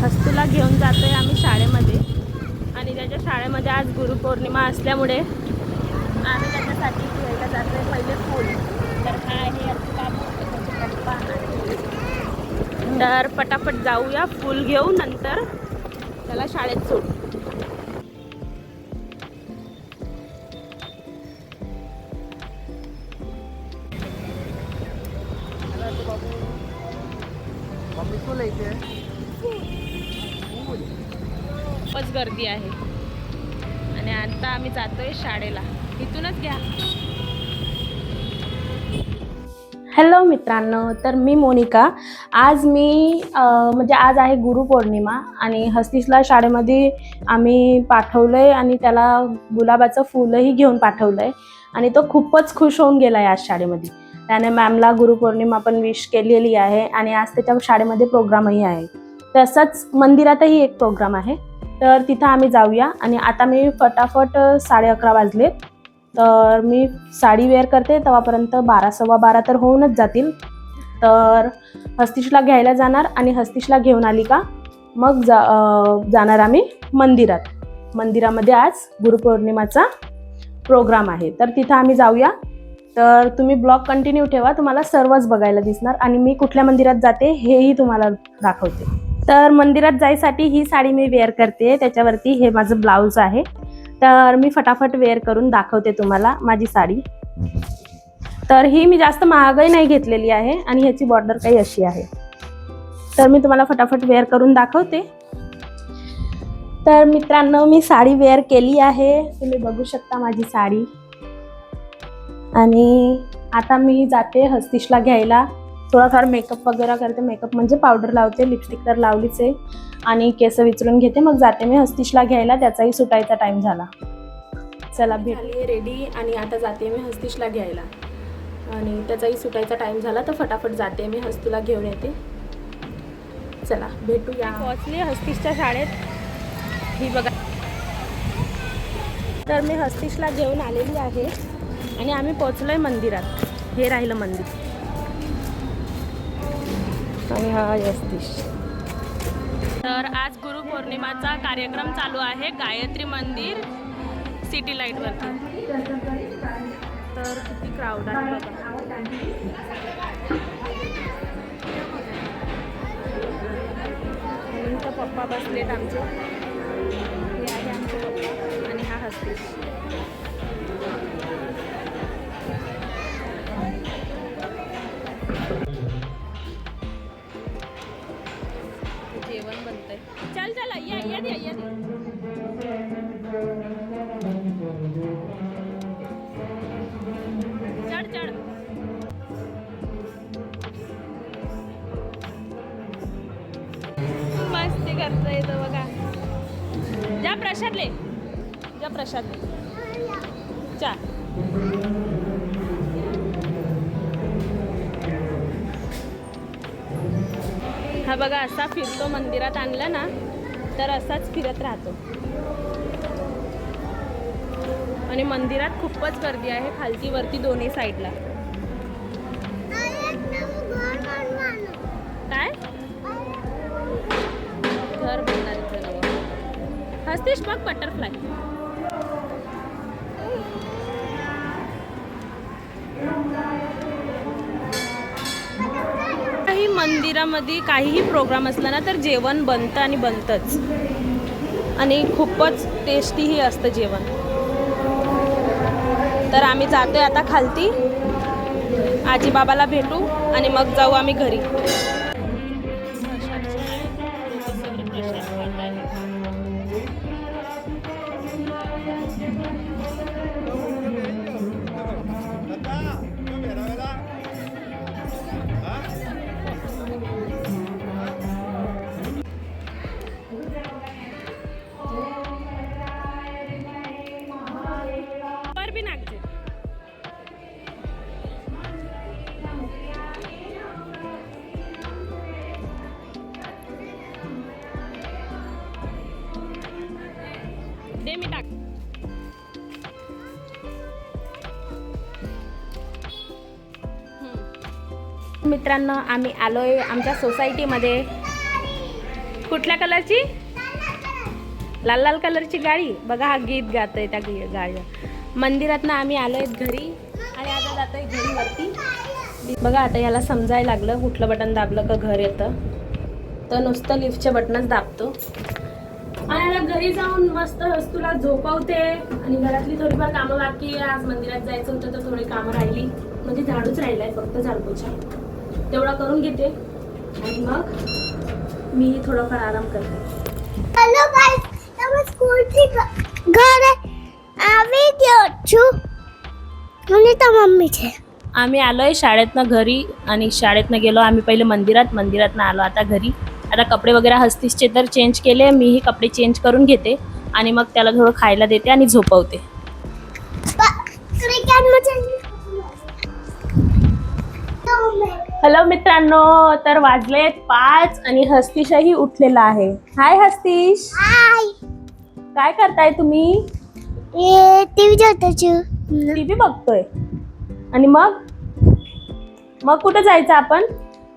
हस्तूला घेऊन जातोय आम्ही शाळेमध्ये आणि त्याच्या शाळेमध्ये आज गुरुपौर्णिमा असल्यामुळे आम्ही त्याच्यासाठी घ्यायला जातोय पहिले फूल. तर हा आहे पप्पा. तर पटापट जाऊया फूल घेऊ, नंतर त्याला शाळेत सोडू. खूपच गर्दी आहे आणि आता आम्ही जातोय शाळेला. इथूनच घ्या. हॅलो मित्रांनो, तर मी मोनिका. आज मी म्हणजे आज आहे गुरुपौर्णिमा आणि हस्तीशला शाळेमध्ये आम्ही पाठवलं आहे आणि त्याला गुलाबाचं फुलंही घेऊन पाठवलं आहे आणि तो खूपच खुश होऊन गेला आहे आज शाळेमध्ये. त्याने मॅमला गुरुपौर्णिमा पण विश केलेली आहे आणि आज त्याच्या शाळेमध्ये प्रोग्रामही आहे. तसंच मंदिरातही एक प्रोग्राम आहे, तर तिथं आम्ही जाऊया. आणि आता मी फटाफट 11:30 वाजले, तर मी साडी वेअर करते, तेव्हापर्यंत 12 सव्वा 12 तर होऊनच जातील. तर हस्तीशला घ्यायला जाणार आणि हस्तीशला घेऊन आली का मग जाणार आम्ही मंदिरात. मंदिरामध्ये आज गुरुपौर्णिमाचा प्रोग्राम आहे, तर तिथं आम्ही जाऊया. तर तुम्ही ब्लॉग कंटिन्यू ठेवा, तुम्हाला सर्वच बघायला दिसणार आणि मी कुठल्या मंदिरात जाते हेही तुम्हाला दाखवते. तर मंदिरात जायसाठी ही साडी मी वेअर करते, त्याच्यावरती हे माझं ब्लाऊज आहे. तर मी फटाफट वेअर करून दाखवते तुम्हाला माझी साडी. तर ही मी जास्त महागही नाही घेतलेली आहे आणि ह्याची बॉर्डर काही अशी आहे. तर मी तुम्हाला फटाफट वेअर करून दाखवते. तर मित्रांनो, मी साडी वेअर केली आहे, तुम्ही बघू शकता माझी साडी. आणि आता मी जाते हस्तीशला घ्यायला. थोडाफार मेकअप वगैरे करते. मेकअप म्हणजे पावडर लावते, लिपस्टिक तर लावलीच आहे आणि केस विचरून घेते, मग जाते मी हस्तीशला घ्यायला. त्याचाही सुटायचा टाईम झाला. चला, भेटली रेडी आणि आता जाते मी हस्तीशला घ्यायला आणि त्याचाही सुटायचा टाईम झाला, तर फटाफट जाते मी हस्तीला घेऊन येते. चला भेटूया. पोहोचली हस्तीशच्या शाळेत. ही बघा, तर मी हस्तीशला घेऊन आलेली आहे आणि आम्ही पोहोचलोय मंदिरात. हे राहिलं मंदिर आणि हा हस्तीश. तर आज गुरुपौर्णिमाचा कार्यक्रम चालू आहे गायत्री मंदिर सिटी लाईटवरती. तर किती क्राऊड आहे बघा. इथं पप्पा बसलेत आमचे. हे आहे आमचे पप्पा आणि हा हस्तीश. जेवण बनतंय. चल चला, या या या या. चढ चढ. मस्ती करता येतं बघा. जा प्रसादले, जा प्रसादले. चा हा बघा, असा फिरतो. मंदिरात आणलं ना तर असाच फिरत राहतो. आणि मंदिरात खूपच गर्दी आहे, खालती वरती दोन्ही साईडला. काय घर बनणार इथं नवं. हस्तीश बघ बटरफ्लाय. काही मंदिरामध्ये काहीही प्रोग्राम असला ना तर जेवण बनतं आणि बनतंच आणि खूपच टेस्टीही असतं जेवण. तर आम्ही जातोय आता खालती, आजी बाबाला भेटू आणि मग जाऊ आम्ही घरी. दे मी टाक. मित्रांनो, आम्ही आलोय आमच्या सोसायटीमध्ये कुठल्या कलरची? लाल लाल कलरची गाडी. बघा हा गीत गातोय त्या गाडीवर. मंदिरातनं आम्ही आलोय घरी आणि आता जातोय घरी वरती. बघा आता याला समजायला लागलं कुठलं बटन दाबलं का घर येतं. तर नुसतं लिफ्टचे बटनच दाबतो आणि आता घरी जाऊन मस्त हस्तूला झोपवते. आणि घरातली थोडीफार कामं बाकी आहे. आज मंदिरात जायचं होतं तर थोडी कामं राहिली, म्हणजे झाडूच राहिलाय फक्त, झाडपोछा तेवढा करून घेते आणि मग मी थोडाफार आराम करते. हेलो गाइस, हम स्कूल से घर आवे गयो छु आणि तो मम्मी छे. आम्ही आलोय शाळेतनं घरी आणि शाळेतनं गेलो आम्ही पहिले मंदिरातनं आलो आता घरी. आता कपडे वगैरे हस्तीसचे तर चेंज केले, मीही कपडे चेंज करून घेते आणि मग त्याला थोडं खायला देते आणि झोपवते. हॅलो मित्रांनो, तर वाजलेत 5 आणि हस्तीशही उठलेला आहे. हाय हस्तीश, हाय. काय करताय तुम्ही? टीव्ही बघतो छु. टीव्ही बघतोय. आणि मग कुठे जायचं आपण?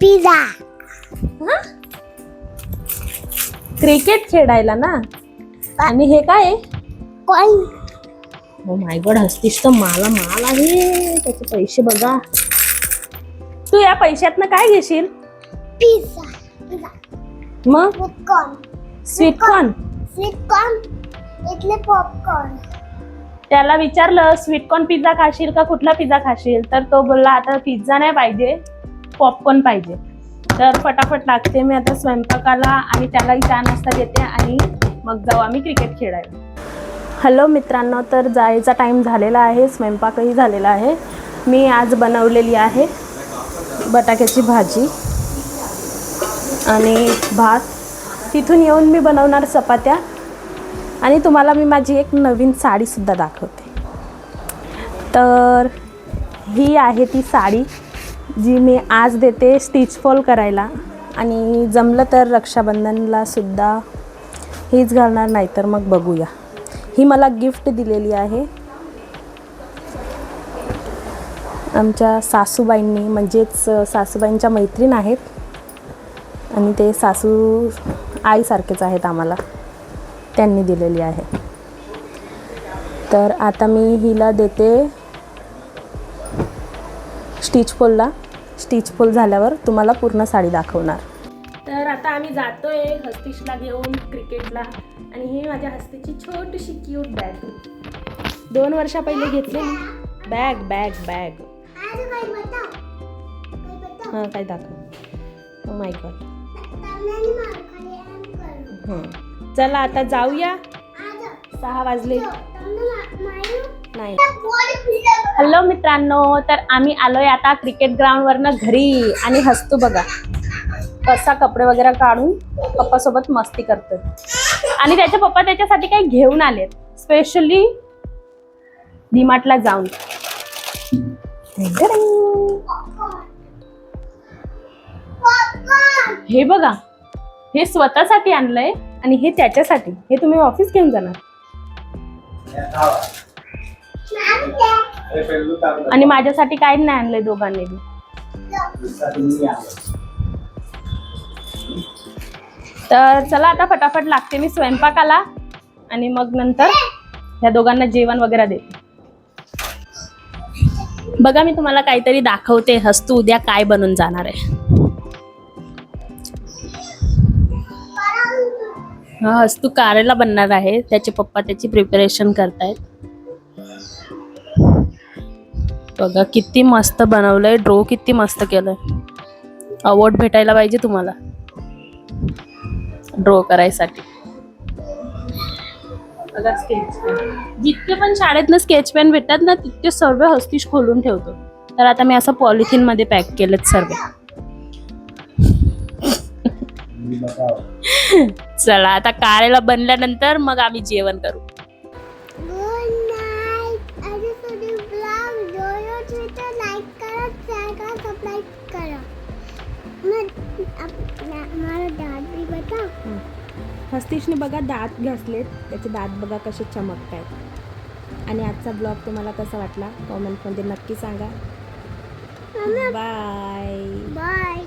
पिझ्झा. हा, क्रिकेट खेळायला ना. आणि हे काय? कोण? ओ माय गॉड, हस्तीश तर माल आहे. त्याचे पैसे बघा. तू या पैशातनं काय घेशील? पिझ्झा. मग स्वीटकॉर्न. इथले पॉपकॉर्न. त्याला विचारलं स्वीटकॉर्न पिझ्झा खाशील का कुठला पिझ्झा खाशील, तर तो बोलला आता पिझ्झा नाही पाहिजे, पॉपकॉर्न पाहिजे. तर फटाफट लागते मी आता स्वयंपाकाला आणि त्यालाही चहा नाश्ता देते आणि मग जाऊ आम्ही क्रिकेट खेळायला. हॅलो मित्रांनो, तर जायचा टाईम झालेला आहे, स्वयंपाकही झालेला आहे. मी आज बनवलेली आहे बटाट्याची भाजी आणि भात. तिथून येऊन मी बनवणार चपात्या आणि तुम्हाला मी माझी एक नवीन साडीसुद्धा दाखवते. तर ही आहे ती साडी जी मी आज देते स्टिच फॉल करायला आणि जमलं तर रक्षाबंधनला सुद्धा हीच घालणार, नाही तर मग बघूया. ही मला गिफ्ट दिलेली आहे आमच्या सासूबाईंनी, म्हणजेच सासूबाईंच्या मैत्रीण आहेत आणि ते सासू आईसारखेच आहेत आम्हाला, त्यांनी दिलेली आहे. तर आता मी हिला देते स्टिच फॉल झाल्यावर तुम्हाला पूर्ण साडी दाखवणार. तर आता आम्ही जातोय हस्तीशला घेऊन क्रिकेटला आणि ही माझ्या हस्तीची छोटीशी क्यूट बॅग, 2 वर्षा पहिले घेतलेली बॅग. हां काय दाखव. माय गॉड. चला आता जाऊया, 6 वाजले. नाही. हॅलो मित्रांनो, तर आम्ही आलोय आता क्रिकेट ग्राउंडवरनं घरी आणि हस्तू बघा कसा कपडे वगैरे काढून पप्पासोबत मस्ती करतोय. आणि त्याचे पप्पा त्याच्यासाठी काही घेऊन आलेत स्पेशली डीमार्टला जाऊन. हे बघा, हे स्वतःसाठी आणलंय आणि हे त्याच्यासाठी. हे तुम्ही ऑफिस घेऊन जाणार. आणि माझ्यासाठी काय नाही आणलंय दोघांनी. तर चला आता फटाफट लागते मी स्वयंपाकाला आणि मग नंतर ह्या दोघांना जेवण वगैरे देते. बघा मी तुम्हाला काहीतरी दाखवते. हस्तू उद्या काय बनून जाणार आहे. हा, हस्तू कारेला बनणार आहे. त्याचे पप्पा त्याची प्रिपरेशन करतायत. बघा किती मस्त बनवलंय. ड्रॉ किती मस्त केलंय. अवॉर्ड भेटायला पाहिजे तुम्हाला ड्रॉ करायसाठी. बघा स्केच पेन, जितके पण शाळेतनं स्केच पेन भेटतात ना तितके सर्व हस्तीश खोलून ठेवतो. तर आता मी असं पॉलिथिन मध्ये पॅक केलेत सर्व. चला आता कारेला बनल्यानंतर मग आम्ही जेवण करू. हस्तीशने बघा दात घासलेत. त्याचे दात बघा कसे चमकतायत. आणि आजचा ब्लॉग तुम्हाला कसा वाटला कमेंटमध्ये नक्की सांगा. बाय.